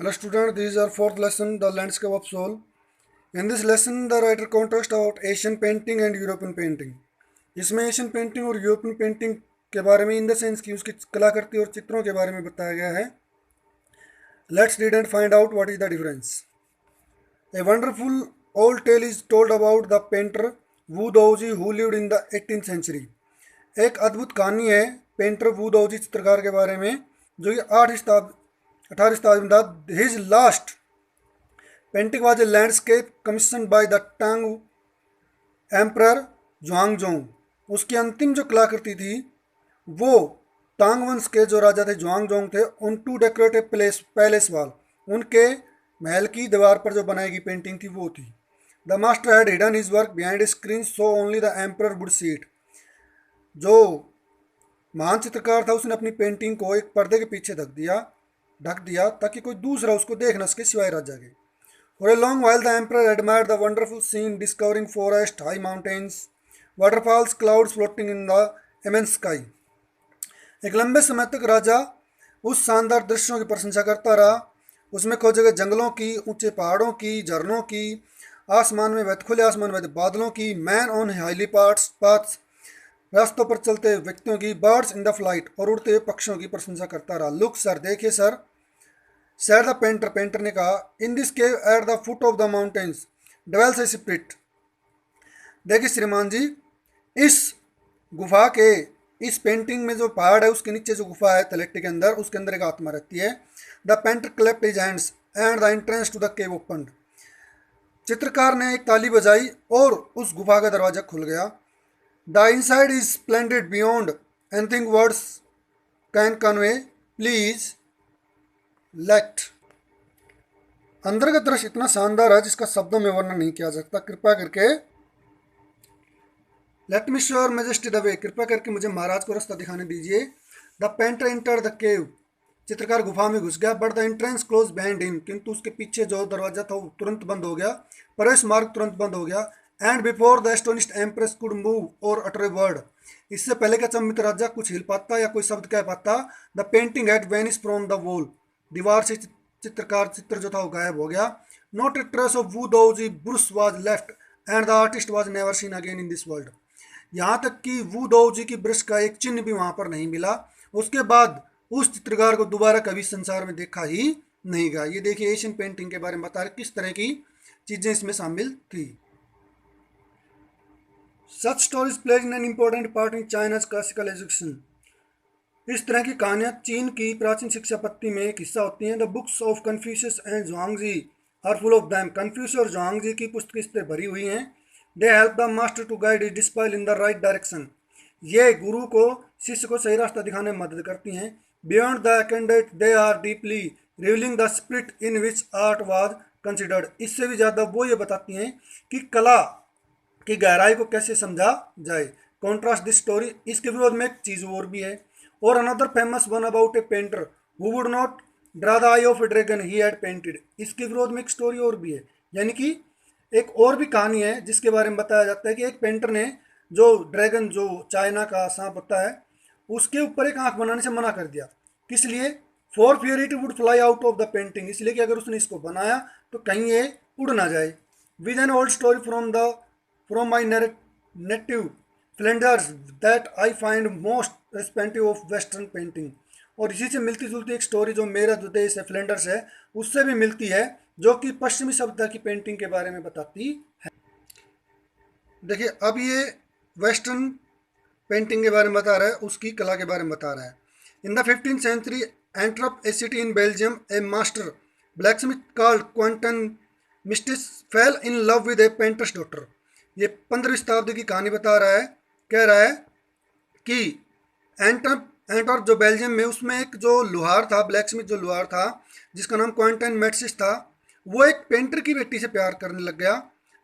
Hello student, this is our fourth lesson, the landscape of soul. In this lesson, the writer contrasts about Asian painting and European painting. इसमें Asian painting और European painting के बारे में in the sense की उसकी कलाकृति और चित्रों के बारे में बताया गया है. Let's read and find out what is the difference. A wonderful old tale is told about the painter Wu Daozi who lived in the 18th century. एक अद्भुत कहानी है पेंटर वू दोजी चित्रकार के बारे में जो कि 18वीं शताब्दी में. His last painting was a landscape commission by the टांग एम्परर ज्वांगजोंग. उसकी अंतिम जो कलाकृति थी वो टांग वंश के जो राजा थे ज्वांगजोंग थे उन टू डेकोरेटिव पैलेस वाल, उनके महल की दीवार पर जो बनाई गई पेंटिंग थी वो थी. The master had hidden his work behind screen so only the emperor would see it. जो महान चित्रकार था उसने अपनी पेंटिंग को एक पर्दे के पीछे ढक दिया ताकि कोई दूसरा उसको देख न सके सिवाय राजा के. For a long while the emperor admired the wonderful scene, discovering forest, high mountains, waterfalls, clouds floating in the immense sky. एक लंबे समय तक राजा उस शानदार दृश्यों की प्रशंसा करता रहा. उसमें खोजे गए जंगलों की, ऊंचे पहाड़ों की, झरनों की, खुले आसमान में बादलों की, मैन ऑन हाईली पाथ्स, रास्तों पर चलते व्यक्तियों की, बर्ड्स इन द फ्लाइट और उड़ते हुए पक्षियों की प्रशंसा करता रहा. लुक सर, देखिए sir, said the painter, painter ने कहा, in this cave at the foot of the mountains dwells a spirit. देखिए श्रीमान जी, इस गुफा के, इस पेंटिंग में जो पहाड़ है उसके नीचे जो गुफा है तलेट्टी के अंदर, उसके अंदर एक आत्मा रहती है. The painter clapped his hands and the entrance to the cave opened. चित्रकार ने एक ताली बजाई और उस गुफा का दरवाजा खुल गया. The inside is splendid beyond anything words can convey, please let. अंदर का दृश्य इतना शानदार है जिसका शब्दों में वर्णन नहीं किया जा सकता. कृपया करके let me sure majesty the way, कृपया करके मुझे महाराज को रास्ता दिखाने दीजिए. The painter enter the cave, चित्रकार गुफा में घुस गया. But the entrance close behind him, किंतु उसके पीछे जो दरवाजा था वो तुरंत बंद हो गया, प्रवेश मार्ग तुरंत बंद हो गया. And before the astonished empress could move और अटर ए वर्ड, इससे पहले कि अचंभित राजा कुछ हिल पाता या कोई शब्द कह पाता, the painting had vanished from the wall, दीवार से चित्र जो था वो गायब हो गया. Not a trace of Wu Daozi brush was left and the artist was never seen again in this world. यहाँ तक कि वू दोजी की ब्रश का एक चिन्ह भी वहाँ पर नहीं मिला. उसके बाद उस चित्रकार को दोबारा कभी संसार में देखा ही नहीं गया. ये देखिए एशियन पेंटिंग के बारे में बता रहे किस तरह की चीज़ें इसमें शामिल थी. Such stories plays an important part in China's classical education. इस तरह की कहानियाँ चीन की प्राचीन शिक्षा पद्धति में एक हिस्सा होती हैं. The books of Confucius and Zhuangzi are full of them. Confucius और ज्वांगजी की पुस्तकें इस पर भरी हुई हैं. They help the master to guide his disciple in the right direction. ये गुरु को, शिष्य को सही रास्ता दिखाने में मदद करती हैं. Beyond the candidate they are deeply revealing the spirit in which art was considered. इससे भी ज़्यादा वो ये बताती हैं कि कला की गहराई को कैसे समझा जाए. कॉन्ट्रास्ट दिस स्टोरी, इसके विरोध में एक चीज़ और भी है. और another famous one about A painter who would not draw the I of A dragon he had painted. इसके विरोध में एक स्टोरी और भी है, यानी कि एक और भी कहानी है जिसके बारे में बताया जाता है कि एक पेंटर ने जो ड्रैगन, जो चाइना का सांप होता है, उसके ऊपर एक आंख बनाने से मना कर दिया. किस लिए? For fear it would fly out of the painting, इसलिए कि अगर उसने इसको बनाया तो कहीं ये उड़ ना जाए. With an old story from my native Flanders that I find most respective of western painting. और इसी से मिलती जुलती एक स्टोरी जो मेरा जो देश है फ्लेंडर्स है उससे भी मिलती है, जो कि पश्चिमी सभ्यता की पेंटिंग के बारे में बताती है. देखिए अब ये वेस्टर्न पेंटिंग के बारे में बता रहा है, उसकी कला के बारे में बता रहा है. In the 15th century Antwerp a city in Belgium a master blacksmith called Quentin Massys fell in love with a painter's daughter. ये 15वीं शताब्दी की कहानी बता रहा है. कह रहा है कि एंटवर्प जो बेल्जियम में, उसमें एक जो लुहार था, ब्लैकस्मिथ जो लुहार था जिसका नाम क्वांटन मेट्सिस था, वो एक पेंटर की बेटी से प्यार करने लग गया.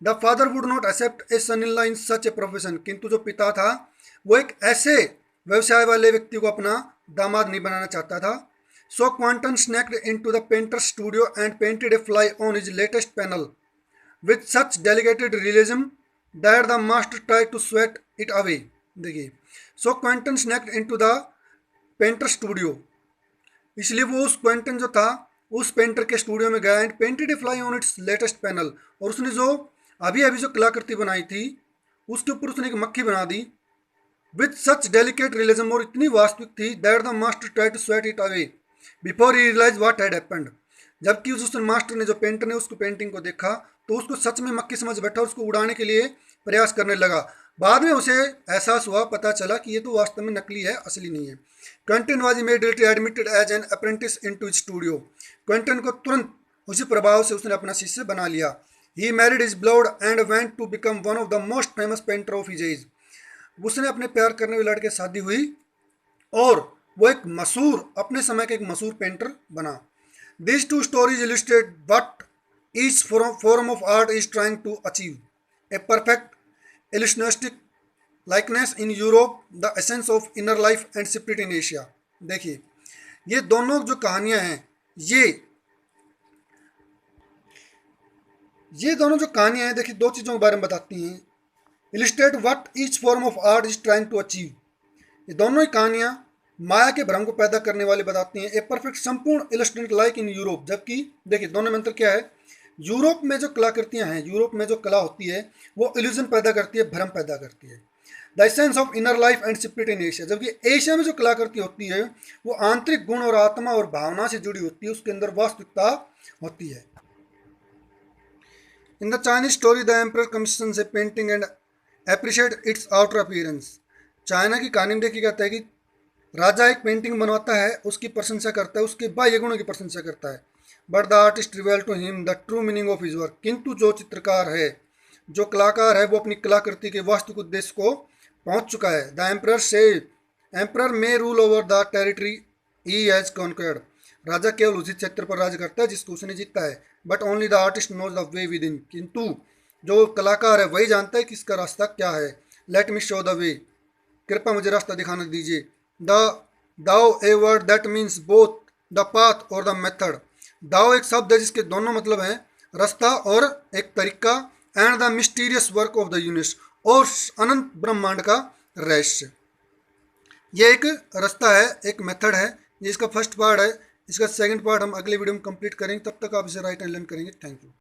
The father would not accept a son in law in such a profession, किंतु जो पिता था वो एक ऐसे व्यवसाय वाले व्यक्ति को अपना दामाद नहीं बनाना चाहता था. So Quentin snuck into the painter studio and painted a fly on his latest panel with such delicate realism that the master try to sweat it away. देखिए, so Quentin snuck into the painter studio, इसलिए वो उस Quinton जो था उस painter के studio में गया and painted a fly on it's latest panel, और उसने जो अभी अभी जो कलाकृति बनाई थी उसके ऊपर उसने एक मक्खी बना दी विथ सच डेलिकेट रियलिज्म, और इतनी वास्तविक थी that the master try to sweat it away before he realise what had happened. जबकि उस मास्टर ने, जो पेंटर ने उसको पेंटिंग को देखा तो उसको सच में मक्खी समझ बैठा और उसको उड़ाने के लिए प्रयास करने लगा। बाद में उसे एहसास हुआ, पता चला कि ये तो वास्तव में नकली है, असली नहीं है। Quentin was immediately admitted as an apprentice into studio. Quentin को तुरंत उसी प्रभाव से उसने अपना शिष्य बना लिया। He married his blood and went to become one of the most famous painter of his age. उसने अपने प्यार करने वाले लड़के से शादी हुई और वो एक मशहूर, अपने समय का एक मशहूर पेंटर बना। These two stories illustrate what each form of art is trying to achieve. A perfect illusionistic likeness in Europe, the essence of inner life and spirit in Asia. देखिए ये दोनों जो कहानियाँ हैं, ये दोनों जो कहानियाँ हैं, देखिए दो चीज़ों के बारे में बताती हैं। Illustrate what each form of art is trying to achieve. ये दोनों ही कहानियाँ माया के भ्रम को पैदा करने वाली बताती हैं। ए परफेक्ट संपूर्ण इलस्ट्रेट लाइक इन यूरोप, जबकि देखिए दोनों में अंतर क्या है। यूरोप में जो कलाकृतियां हैं, यूरोप में जो कला होती है वो इल्यूजन पैदा करती है, भ्रम पैदा करती है। The essence of inner life and spirit in Asia, जबकि एशिया में जो कलाकृति होती है वो आंतरिक गुण और आत्मा और भावना से जुड़ी होती है, उसके अंदर वास्तविकता होती है। In the Chinese story the emperor commissions A painting and appreciate it's outer appearance. China की कहानी में देखिए कहता है कि राजा एक पेंटिंग बनवाता है, उसकी प्रशंसा करता है, उसके बाह्य गुणों की प्रशंसा करता है। But the artist reveal to him the true meaning of his work. किंतु जो चित्रकार है, जो कलाकार है, वो अपनी कलाकृति के वास्तविक उद्देश्य को पहुंच चुका है। द एम्परर से emperor may rule over the territory he has conquered. राजा केवल उसी क्षेत्र पर राज करता है जिसको उसने जीता है। But only the artist knows the way within. किंतु जो कलाकार है वही जानता है कि इसका रास्ता क्या है। Let me show the way. कृपया मुझे रास्ता दिखाना दीजिए। दाओ a word that means both the path और द मेथड। दाओ एक शब्द है जिसके दोनों मतलब हैं, रास्ता और एक तरीका। And the mysterious work of the universe, और अनंत ब्रह्मांड का रहस्य। ये एक रास्ता है, एक मेथड है। ये इसका फर्स्ट पार्ट है। इसका सेकंड पार्ट हम अगले वीडियो में कंप्लीट करेंगे। तब तक आप इसे राइट एंड लर्न करेंगे। Thank you.